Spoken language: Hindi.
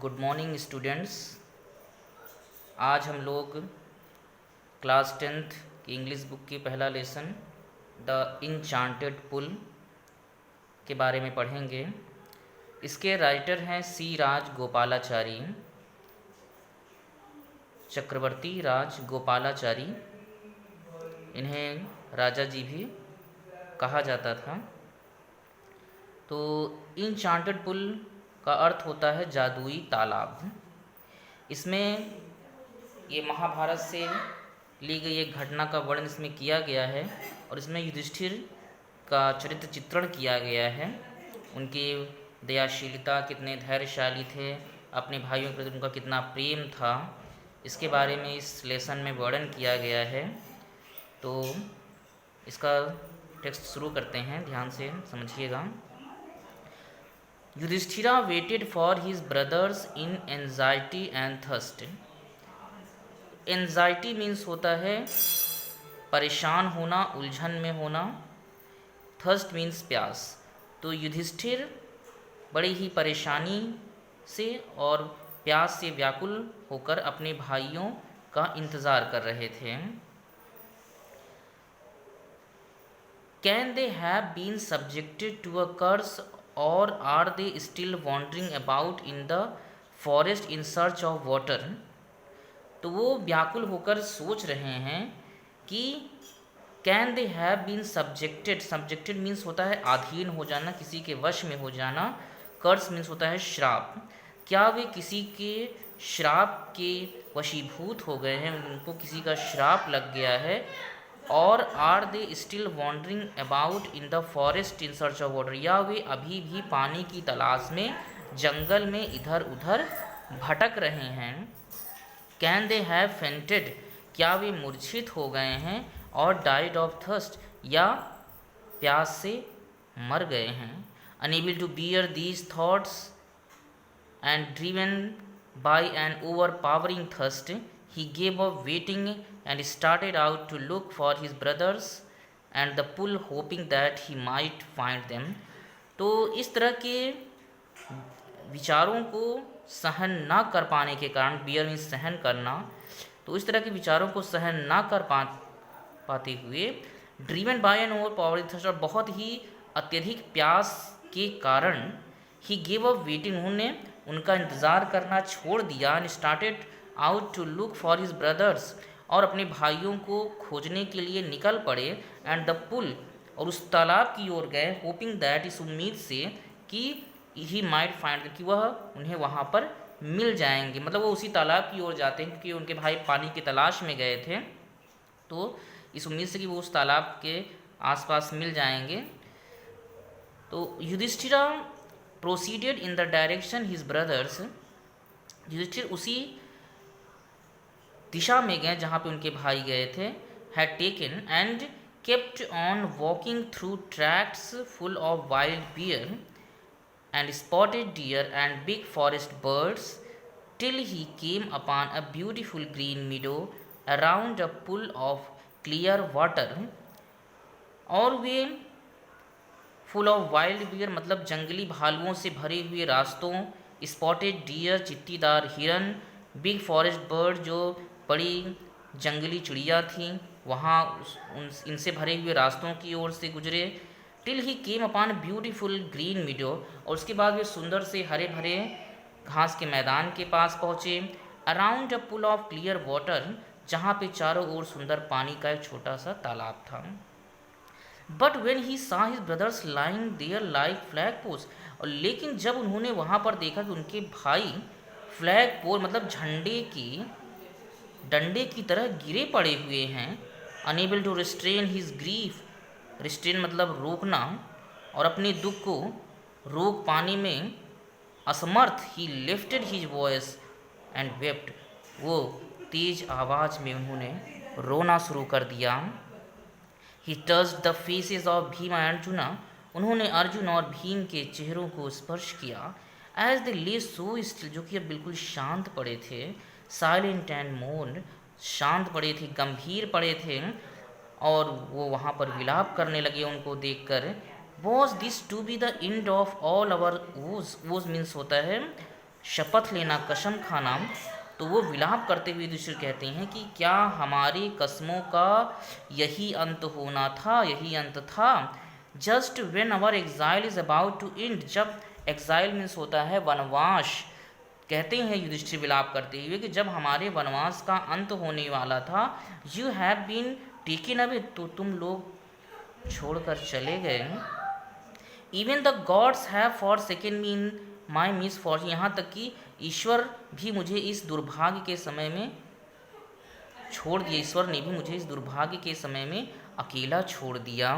Good morning students. आज हम लोग क्लास 10th की इंग्लिश बुक की पहला लेसन द इनचांटेड पुल के बारे में पढ़ेंगे। इसके राइटर हैं सी राज गोपालाचारी, चक्रवर्ती राज गोपालाचारी। इन्हें राजा जी भी कहा जाता था। तो इनचांटेड पुल का अर्थ होता है जादुई तालाब। इसमें ये महाभारत से ली गई एक घटना का वर्णन इसमें किया गया है और इसमें युधिष्ठिर का चरित्र चित्रण किया गया है। उनकी दयाशीलता, कितने धैर्यशाली थे, अपने भाइयों के प्रति उनका कितना प्रेम था, इसके बारे में इस लेसन में वर्णन किया गया है। तो इसका टेक्स्ट शुरू करते हैं, ध्यान से समझिएगा। Yudhishthira waited for his brothers in anxiety and thirst. Anxiety means होता है परेशान होना, उलझन में होना। थर्स्ट मीन्स प्यास। तो युधिष्ठिर बड़ी ही परेशानी से और प्यास से व्याकुल होकर अपने भाइयों का इंतज़ार कर रहे थे। Can they have been subjected to a curse और are they still wandering about in the forest in search of water. तो वो व्याकुल होकर सोच रहे हैं कि can they have been subjected. Subjected means होता है अधीन हो जाना, किसी के वश में हो जाना। कर्स मीन्स होता है श्राप। क्या वे किसी के श्राप के वशीभूत हो गए हैं, उनको किसी का श्राप लग गया है। और are they still wandering about in the forest in search of water, या वे अभी भी पानी की तलाश में जंगल में इधर उधर भटक रहे हैं। कैन दे हैव फेंटेड, क्या वे मूर्छित हो गए हैं। और डाइड ऑफ थर्स्ट, या प्यास से मर गए हैं। Unable to bear these thoughts and driven by an overpowering thirst, he gave up waiting and started out to look for his brothers and the pull, hoping that he might find them। तो इस तरह के विचारों को सहन ना कर पाने के कारण, बियर मीन्स सहन करना, तो इस तरह के विचारों को सहन ना कर पाते हुए driven by an overpowering thirst, और बहुत ही अत्यधिक प्यास के कारण ही गिव अप वेटिंग, उन्होंने उनका इंतज़ार करना छोड़ दिया। And started out to look for his brothers, और अपने भाइयों को खोजने के लिए निकल पड़े। एंड द पुल, और उस तालाब की ओर गए। होपिंग दैट, इस उम्मीद से कि ही माइट फाइंड, कि वह उन्हें वहाँ पर मिल जाएंगे। मतलब वो उसी तालाब की ओर जाते हैं क्योंकि उनके भाई पानी की तलाश में गए थे, तो इस उम्मीद से कि वो उस तालाब के आसपास मिल जाएंगे। तो Yudhishthira proceeded in the direction his brothers, Yudhishthir उसी दिशा में गए जहाँ पे उनके भाई गए थे। Had taken and kept on walking through tracks full of wild bear and spotted deer and big forest birds till he came upon a beautiful green meadow around a pool of clear water। और वे फुल ऑफ वाइल्ड बियर मतलब जंगली भालुओं से भरे हुए रास्तों, स्पॉटेड डियर चित्तीदार हिरन, बिग फॉरेस्ट बर्ड जो बड़ी जंगली चिड़िया थी, वहाँ इनसे भरे हुए रास्तों की ओर से गुजरे। Till he came upon beautiful green meadow, और उसके बाद वे सुंदर से हरे भरे घास के मैदान के पास पहुँचे। Around a pool of clear water, जहाँ पे चारों ओर सुंदर पानी का एक छोटा सा तालाब था। But when he saw his brothers lying there like flag post, और लेकिन जब उन्होंने वहाँ पर देखा कि उनके भाई फ्लैग पोल मतलब झंडे की डंडे की तरह गिरे पड़े हुए हैं। Unable to restrain his grief, restrain मतलब रोकना, और अपने दुख को रोक पाने में असमर्थ, ही lifted his voice and wept, वो तेज आवाज़ में उन्होंने रोना शुरू कर दिया। ही touched the faces of Bhim and arjuna, उन्होंने अर्जुन और भीम के चेहरों को स्पर्श किया। एज दे ले सो स्टिल, जो कि अब बिल्कुल शांत पड़े थे। साइलेंट एंड मोर्न, शांत पड़े थे, गंभीर पड़े थे, और वो वहाँ पर विलाप करने लगे उनको देखकर। Was this to be the end of all our vows, vows means होता है शपथ लेना, कसम खाना। तो वो विलाप करते हुए युधिष्ठिर कहते हैं कि क्या हमारी कस्मों का यही अंत होना था, यही अंत था। Just when our exile is about to end, जब एग्जाइल मीन्स होता है वनवास, कहते हैं युधिष्ठिर विलाप करते हुए कि जब हमारे वनवास का अंत होने वाला था, you have been taken away, तो तुम लोग छोड़कर चले गए। Even the gods have forsaken me in my misfortune, यहाँ तक कि ईश्वर भी मुझे इस दुर्भाग्य के समय में छोड़ दिया, ईश्वर ने भी मुझे इस दुर्भाग्य के समय में अकेला छोड़ दिया।